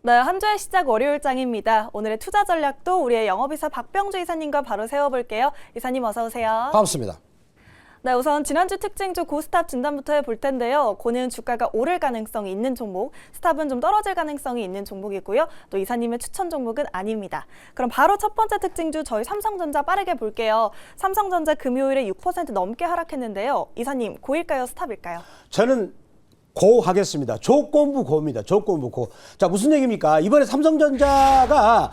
네, 한 주의 시작 월요일장입니다. 오늘의 투자 전략도 우리의 영업이사 박병주 이사님과 바로 세워볼게요. 이사님 어서 오세요. 반갑습니다. 네, 우선 지난주 특징주 고스탑 진단부터 해볼 텐데요. 고는 주가가 오를 가능성이 있는 종목, 스탑은 좀 떨어질 가능성이 있는 종목이고요. 또 이사님의 추천 종목은 아닙니다. 그럼 바로 첫 번째 특징주 저희 삼성전자 빠르게 볼게요. 삼성전자 금요일에 6% 넘게 하락했는데요. 이사님, 고일까요, 스탑일까요? 저는 고 하겠습니다. 조건부 고입니다. 조건부 고. 자, 무슨 얘기입니까? 이번에 삼성전자가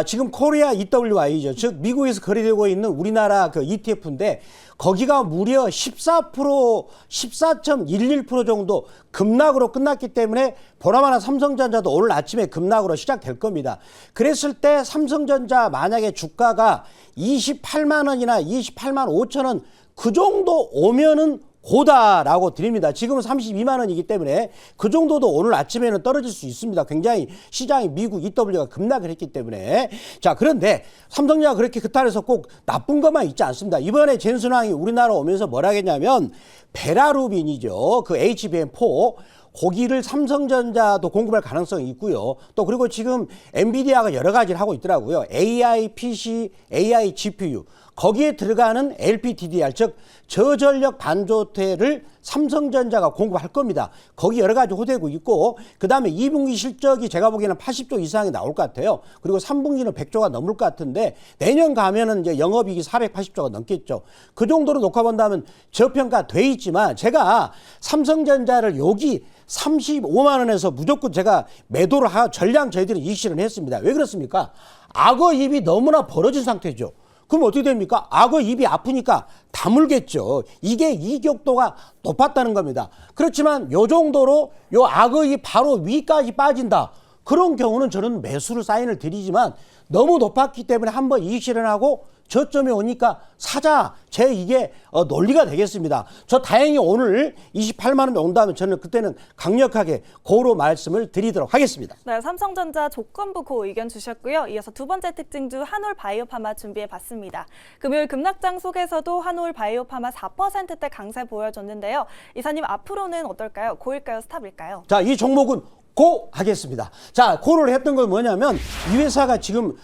지금 코리아 EWI죠. 즉 미국에서 거래되고 있는 우리나라 그 ETF인데 거기가 무려 14.11% 정도 급락으로 끝났기 때문에 보나마나 삼성전자도 오늘 아침에 급락으로 시작될 겁니다. 그랬을 때 삼성전자 만약에 주가가 28만 원이나 28만 5천 원 그 정도 오면은 고다라고 드립니다. 지금은 32만 원이기 때문에 그 정도도 오늘 아침에는 떨어질 수 있습니다. 굉장히 시장이 미국 EW가 급락을 했기 때문에. 자, 그런데 삼성전자가 그렇게 그탈해서 꼭 나쁜 것만 있지 않습니다. 이번에 젠슨왕이 우리나라 오면서 뭐라 했냐면 베라루빈이죠. 그 HBM4 고기를 삼성전자도 공급할 가능성이 있고요. 또 그리고 지금 엔비디아가 여러 가지를 하고 있더라고요. AI PC, AI GPU 거기에 들어가는 LPDDR 즉 저전력 반도체를 삼성전자가 공급할 겁니다. 거기 여러 가지 호되고 있고 그다음에 2분기 실적이 제가 보기에는 80조 이상이 나올 것 같아요. 그리고 3분기는 100조가 넘을 것 같은데 내년 가면은 이제 영업이익이 480조가 넘겠죠. 그 정도로 놓고 본다면 저평가 돼 있지만 제가 삼성전자를 여기 35만 원에서 무조건 제가 매도를 전량 저희들은 이익실현 했습니다. 왜 그렇습니까? 악어 입이 너무나 벌어진 상태죠. 그럼 어떻게 됩니까? 악어 입이 아프니까 다물겠죠. 이게 이격도가 높았다는 겁니다. 그렇지만 요 정도로 요 악어 입 바로 위까지 빠진다. 그런 경우는 저는 매수를 사인을 드리지만 너무 높았기 때문에 한번 이익 실현하고 저점에 오니까 사자. 제 이게 논리가 되겠습니다. 저 다행히 오늘 28만 원에 온다면 저는 그때는 강력하게 고로 말씀을 드리도록 하겠습니다. 네, 삼성전자 조건부 고 의견 주셨고요. 이어서 두 번째 특징주 한올 바이오파마 준비해봤습니다. 금요일 급락장 속에서도 한올 바이오파마 4%대 강세 보여줬는데요. 이사님 앞으로는 어떨까요? 고일까요? 스탑일까요? 자, 이 종목은 고 하겠습니다. 자, 고를 했던 건 뭐냐면 이 회사가 지금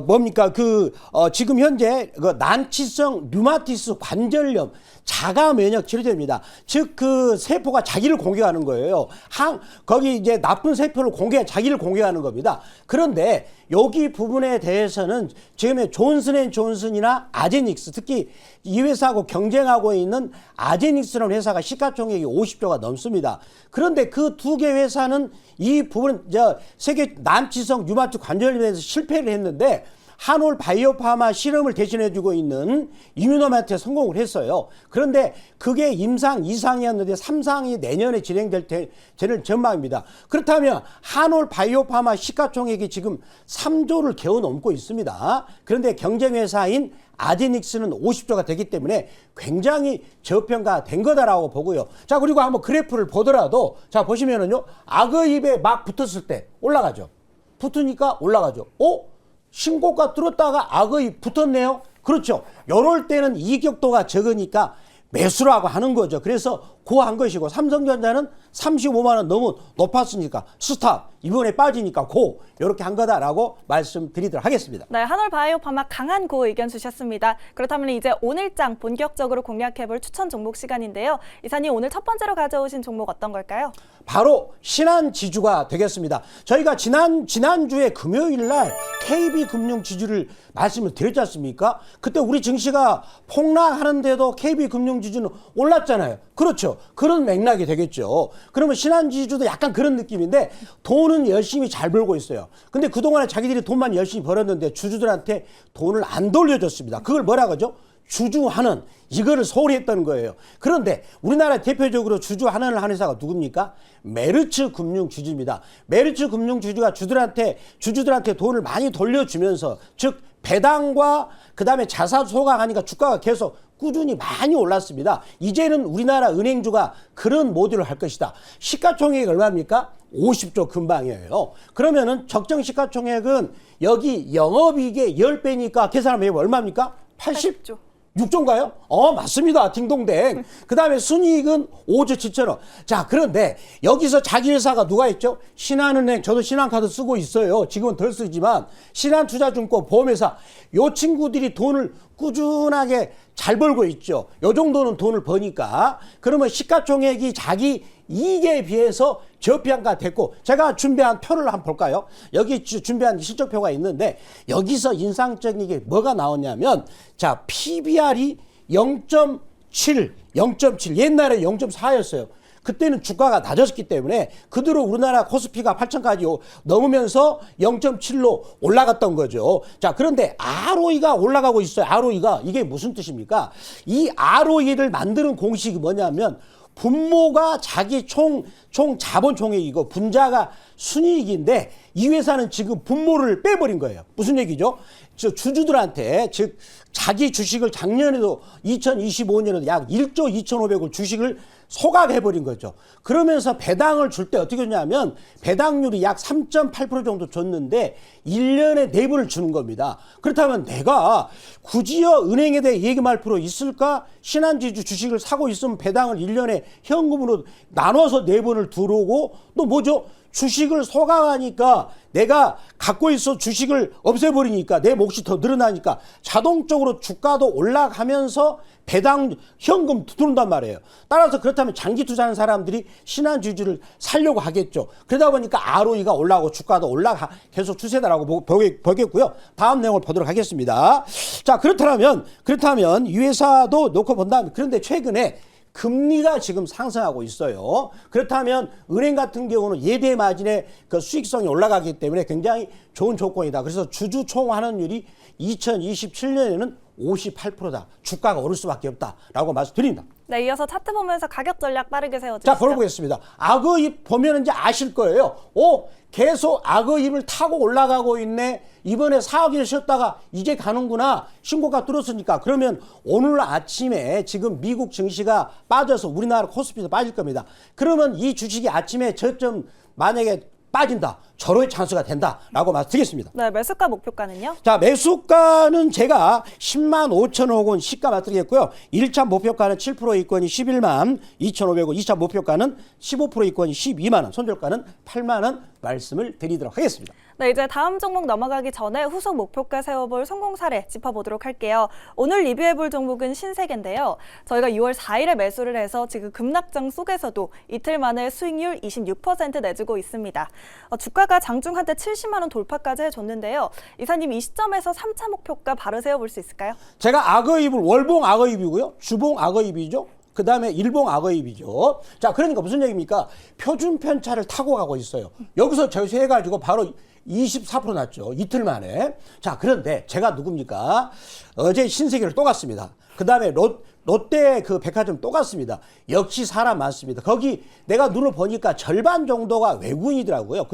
뭡니까 지금 현재 그 난치성 류마티스 관절염 자가 면역 치료제입니다. 즉 그 세포가 자기를 공격하는 거예요. 거기 이제 나쁜 세포를 자기를 공격하는 겁니다. 그런데 여기 부분에 대해서는 지금의 존슨앤존슨이나 아제닉스 특히 이 회사하고 경쟁하고 있는 아제닉스라는 회사가 시가총액이 50조가 넘습니다. 그런데 그 두 개 회사는 이 부분 세계 난치성 류마티스 관절염에 대해서 실패를 했는데 한올 바이오파마 실험을 대신해주고 있는 이뮤노마트에 성공을 했어요. 그런데 그게 임상 2상이었는데 3상이 내년에 진행될 저는 전망입니다. 그렇다면 한올 바이오파마 시가총액이 지금 3조를 겨우 넘고 있습니다. 그런데 경쟁회사인 아제닉스는 50조가 되기 때문에 굉장히 저평가된 거다라고 보고요. 자, 그리고 한번 그래프를 보더라도 자 보시면은요, 악어 입에 막 붙었을 때 올라가죠. 붙으니까 올라가죠. 신고가 뚫었다가 악의 붙었네요. 그렇죠. 이럴 때는 이격도가 적으니까 매수라고 하는 거죠. 그래서 고한 것이고 삼성전자는 35만 원 너무 높았으니까 스탑. 이번에 빠지니까 고. 이렇게 한 거다라고 말씀드리도록 하겠습니다. 네, 한올 바이오파마 강한 고 의견 주셨습니다. 그렇다면 이제 오늘장 본격적으로 공략해볼 추천 종목 시간인데요. 이사님 오늘 첫 번째로 가져오신 종목 어떤 걸까요? 바로 신한지주가 되겠습니다. 저희가 지난주에 금요일 날 KB금융지주를 말씀을 드렸지 않습니까? 그때 우리 증시가 폭락하는데도 KB금융지주는 올랐잖아요. 그렇죠. 그런 맥락이 되겠죠. 그러면 신한지주도 약간 그런 느낌인데 돈은 열심히 잘 벌고 있어요. 근데 그동안에 자기들이 돈만 열심히 벌었는데 주주들한테 돈을 안 돌려줬습니다. 그걸 뭐라 그러죠? 주주환원. 이거를 소홀히 했다는 거예요. 그런데 우리나라 대표적으로 주주환원을 하는 회사가 누굽니까? 메르츠 금융주주입니다. 메르츠 금융주주가 주주들한테 돈을 많이 돌려주면서 즉 배당과 그다음에 자산 소각하니까 주가가 계속 꾸준히 많이 올랐습니다. 이제는 우리나라 은행주가 그런 모델을 할 것이다. 시가총액이 얼마입니까? 50조 근방이에요. 그러면은 적정 시가총액은 여기 영업이익의 10배니까 계산하면 얼마입니까? 80조. 6조인가요? 맞습니다. 딩동댕. 그 다음에 순이익은 5조 7천억. 자, 그런데 여기서 자기 회사가 누가 있죠? 신한은행, 저도 신한카드 쓰고 있어요. 지금은 덜 쓰지만 신한투자증권 보험회사, 요 친구들이 돈을 꾸준하게 잘 벌고 있죠. 요 정도는 돈을 버니까 그러면 시가총액이 자기 이익에 비해서 저평가 됐고, 제가 준비한 표를 한번 볼까요? 여기 준비한 실적표가 있는데 여기서 인상적인 게 뭐가 나오냐면, 자, PBR이 0.7 옛날에 0.4였어요. 그때는 주가가 낮았기 때문에 그대로 우리나라 코스피가 8천까지 넘으면서 0.7로 올라갔던 거죠. 자, 그런데 ROE가 올라가고 있어요. ROE가 이게 무슨 뜻입니까? 이 ROE를 만드는 공식이 뭐냐면 분모가 자기 총 자본 총액이고 분자가 순이익인데, 이 회사는 지금 분모를 빼버린 거예요. 무슨 얘기죠? 주주들한테, 즉 자기 주식을 작년에도 2025년에도 약 1조 2,500억 주식을 소각해버린 거죠. 그러면서 배당을 줄 때 어떻게 했냐면 배당률이 약 3.8% 정도 줬는데 1년에 4번을 주는 겁니다. 그렇다면 내가 굳이요 은행에 대해 얘기할 필요 있을까? 신한지주 주식을 사고 있으면 배당을 1년에 현금으로 나눠서 4번을 들어오고, 또 뭐죠? 주식을 소각하니까 내가 갖고 있어 주식을 없애버리니까 내 몫이 더 늘어나니까 자동적으로 주가도 올라가면서 배당 현금 들어온단 말이에요. 따라서 그렇다면 장기 투자하는 사람들이 신한주주를 살려고 하겠죠. 그러다 보니까 ROE가 올라가고 주가도 올라가 계속 추세다라고 보겠고요. 다음 내용을 보도록 하겠습니다. 자, 그렇다면 이 회사도 놓고 본다면, 그런데 최근에 금리가 지금 상승하고 있어요. 그렇다면 은행 같은 경우는 예대 마진의 그 수익성이 올라가기 때문에 굉장히 좋은 조건이다. 그래서 주주 총 환원율이 2027년에는 58%다. 주가가 오를 수밖에 없다라고 말씀드립니다. 네, 이어서 차트 보면서 가격 전략 빠르게 세워주시죠. 자, 걸어보겠습니다. 악어입 보면 이제 아실 거예요. 계속 악어입을 타고 올라가고 있네. 이번에 4억일 쉬었다가 이제 가는구나. 신고가 뚫었으니까. 그러면 오늘 아침에 지금 미국 증시가 빠져서 우리나라 코스피도 빠질 겁니다. 그러면 이 주식이 아침에 저점 만약에 빠진다, 절호의 찬스가 된다라고 말씀드리겠습니다. 네, 매수가 목표가는요? 자, 매수가는 제가 10만 5천억 원 시가 말씀드리겠고요. 1차 목표가는 7% 이권이 11만 2,500원, 2차 목표가는 15% 이권이 12만 원, 손절가는 8만 원 말씀을 드리도록 하겠습니다. 네, 이제 다음 종목 넘어가기 전에 후속 목표가 세워볼 성공 사례 짚어보도록 할게요. 오늘 리뷰해볼 종목은 신세계인데요. 저희가 6월 4일에 매수를 해서 지금 급락장 속에서도 이틀 만에 수익률 26% 내주고 있습니다. 주가가 장중 한때 70만 원 돌파까지 해줬는데요. 이사님, 이 시점에서 3차 목표가 바로 세워볼 수 있을까요? 제가 악어입을 월봉 악어입이고요. 주봉 악어입이죠. 그 다음에 일봉 악어입이죠. 자, 그러니까 무슨 얘기입니까? 표준 편차를 타고 가고 있어요. 여기서 절세해가지고 바로 24% 났죠. 이틀 만에. 자, 그런데 제가 누굽니까? 어제 신세계를 또 갔습니다. 그 다음에 롯데 그 백화점 또 갔습니다. 역시 사람 많습니다. 거기 내가 눈을 보니까 절반 정도가 외국인이더라고요.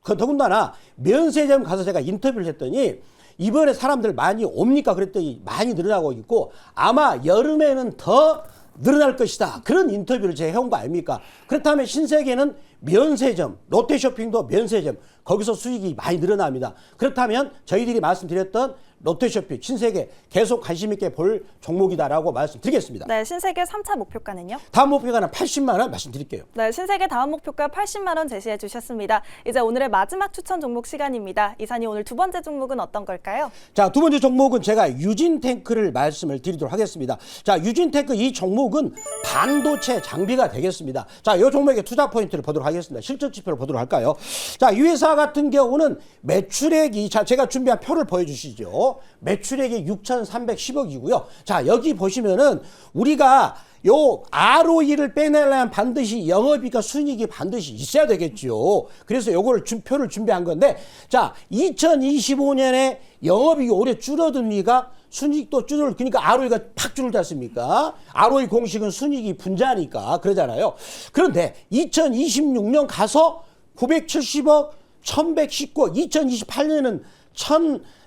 더군다나 면세점 가서 제가 인터뷰를 했더니 이번에 사람들 많이 옵니까? 그랬더니 많이 늘어나고 있고 아마 여름에는 더 늘어날 것이다. 그런 인터뷰를 제가 해온 거 아닙니까? 그렇다면 신세계는 면세점, 롯데쇼핑도 면세점, 거기서 수익이 많이 늘어납니다. 그렇다면 저희들이 말씀드렸던 롯데쇼핑, 신세계 계속 관심 있게 볼 종목이다라고 말씀드리겠습니다. 네, 신세계 3차 목표가는요? 다음 목표가는 80만 원 말씀드릴게요. 네, 신세계 다음 목표가 80만 원 제시해 주셨습니다. 이제 오늘의 마지막 추천 종목 시간입니다. 이사님, 오늘 두 번째 종목은 어떤 걸까요? 자, 두 번째 종목은 제가 유진탱크를 말씀을 드리도록 하겠습니다. 자, 유진탱크 이 종목은 반도체 장비가 되겠습니다. 자, 이 종목의 투자 포인트를 보도록 하겠습니다. 실적 지표를 보도록 할까요? 자, 이 회사 같은 경우는 매출액이, 자, 제가 준비한 표를 보여주시죠. 매출액이 6,310억이고요. 자, 여기 보시면은 우리가 요 ROE를 빼내려면 반드시 영업이익과 순이익이 반드시 있어야 되겠죠. 그래서 요거를 표를 준비한 건데, 자, 2025년에 영업이익이 올해 줄어듭니까? 순이익도 그러니까 ROE가 팍 줄지 않습니까? ROE 공식은 순이익이 분자니까 그러잖아요. 그런데 2026년 가서 970억, 1119억, 2028년은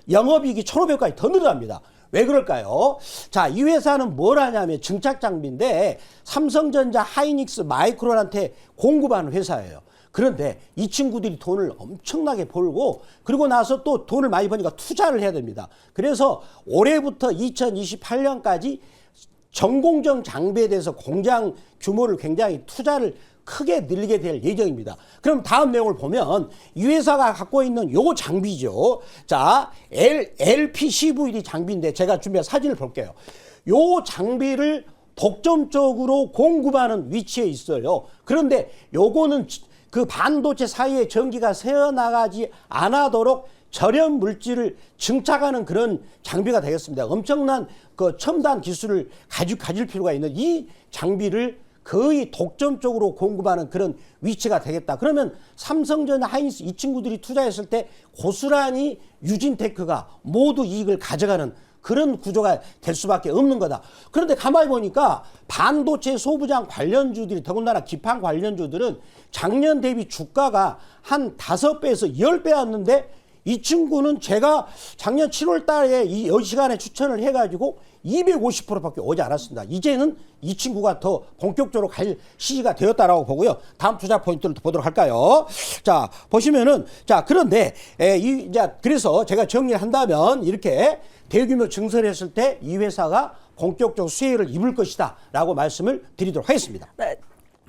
영업이익이 1,500억까지 더 늘어납니다. 왜 그럴까요? 자, 이 회사는 뭘 하냐면 증착 장비인데 삼성전자, 하이닉스, 마이크론한테 공급하는 회사예요. 그런데 이 친구들이 돈을 엄청나게 벌고 그리고 나서 또 돈을 많이 버니까 투자를 해야 됩니다. 그래서 올해부터 2028년까지 전공정 장비에 대해서 공장 규모를 굉장히 투자를 크게 늘리게 될 예정입니다. 그럼 다음 내용을 보면 이 회사가 갖고 있는 요 장비죠. 자, LPCVD 장비인데 제가 준비한 사진을 볼게요. 요 장비를 독점적으로 공급하는 위치에 있어요. 그런데 요거는 그 반도체 사이에 전기가 새어나가지 않도록 절연 물질을 증착하는 그런 장비가 되겠습니다. 엄청난 그 첨단 기술을 가질 필요가 있는 이 장비를 거의 독점적으로 공급하는 그런 위치가 되겠다. 그러면 삼성전자, 하이닉스 이 친구들이 투자했을 때 고스란히 유진테크가 모두 이익을 가져가는 그런 구조가 될 수밖에 없는 거다. 그런데 가만히 보니까 반도체 소부장 관련주들이 더군다나 기판 관련주들은 작년 대비 주가가 한 5배에서 10배 왔는데 이 친구는 제가 작년 7월 달에 이 시간에 추천을 해가지고 250%밖에 오지 않았습니다. 이제는 이 친구가 더 본격적으로 갈 시기가 되었다라고 보고요. 다음 투자 포인트를 보도록 할까요? 자, 보시면은, 자, 그런데, 그래서 제가 정리를 한다면 이렇게 대규모 증설을 했을 때 이 회사가 본격적 수혜를 입을 것이다 라고 말씀을 드리도록 하겠습니다.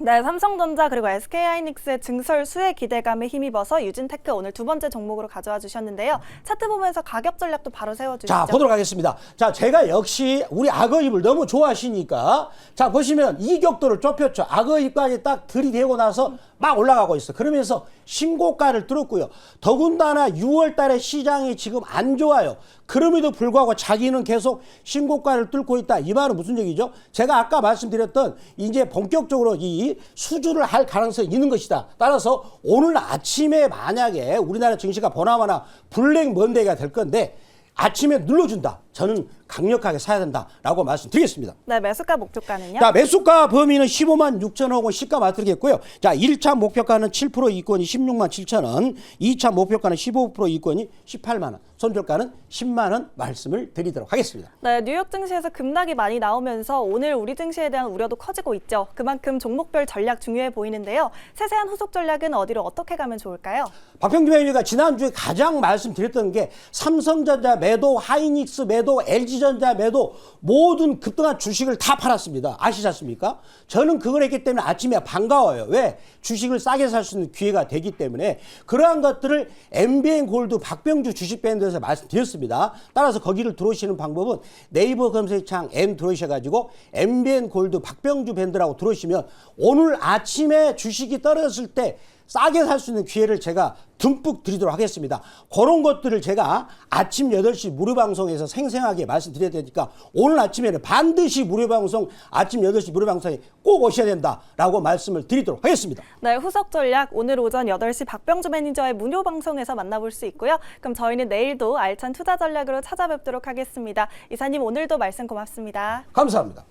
네, 삼성전자 그리고 SK하이닉스의 증설 수혜 기대감에 힘입어서 유진테크 오늘 두 번째 종목으로 가져와 주셨는데요. 차트 보면서 가격 전략도 바로 세워주시죠. 자, 보도록 하겠습니다. 자, 제가 역시 우리 악어입을 너무 좋아하시니까 자, 보시면 이격도를 좁혔죠. 악어입까지 딱 들이대고 나서 막 올라가고 있어. 그러면서 신고가를 뚫었고요. 더군다나 6월 달에 시장이 지금 안 좋아요. 그럼에도 불구하고 자기는 계속 신고가를 뚫고 있다. 이 말은 무슨 얘기죠? 제가 아까 말씀드렸던 이제 본격적으로 이 수주를 할 가능성이 있는 것이다. 따라서 오늘 아침에 만약에 우리나라 증시가 보나마나 블랙 먼데이가 될 건데 아침에 눌러준다. 저는 강력하게 사야 된다라고 말씀드리겠습니다. 네, 매수가 목표가는요? 자, 매수가 범위는 15만 6천 원 시가 맞추겠고요. 자, 1차 목표가는 7% 이권이 16만 7천 원, 2차 목표가는 15% 이권이 18만 원, 손절가는 10만 원 말씀을 드리도록 하겠습니다. 네, 뉴욕 증시에서 급락이 많이 나오면서 오늘 우리 증시에 대한 우려도 커지고 있죠. 그만큼 종목별 전략 중요해 보이는데요. 세세한 후속 전략은 어디로 어떻게 가면 좋을까요? 박평규 매니저가 지난주에 가장 말씀드렸던 게 삼성전자 매도, 하이닉스 매도, LG전자 매도 모든 급등한 주식을 다 팔았습니다. 아시지 않습니까? 저는 그걸 했기 때문에 아침에 반가워요. 왜? 주식을 싸게 살 수 있는 기회가 되기 때문에 그러한 것들을 MBN 골드 박병주 주식밴드에서 말씀드렸습니다. 따라서 거기를 들어오시는 방법은 네이버 검색창 M 들어오셔가지고 MBN 골드 박병주 밴드라고 들어오시면 오늘 아침에 주식이 떨어졌을 때 싸게 살 수 있는 기회를 제가 듬뿍 드리도록 하겠습니다. 그런 것들을 제가 아침 8시 무료방송에서 생생하게 말씀드려야 되니까 오늘 아침에는 반드시 무료방송 아침 8시 무료방송에 꼭 오셔야 된다라고 말씀을 드리도록 하겠습니다. 네, 후속 전략 오늘 오전 8시 박병주 매니저의 무료방송에서 만나볼 수 있고요. 그럼 저희는 내일도 알찬 투자 전략으로 찾아뵙도록 하겠습니다. 이사님 오늘도 말씀 고맙습니다. 감사합니다.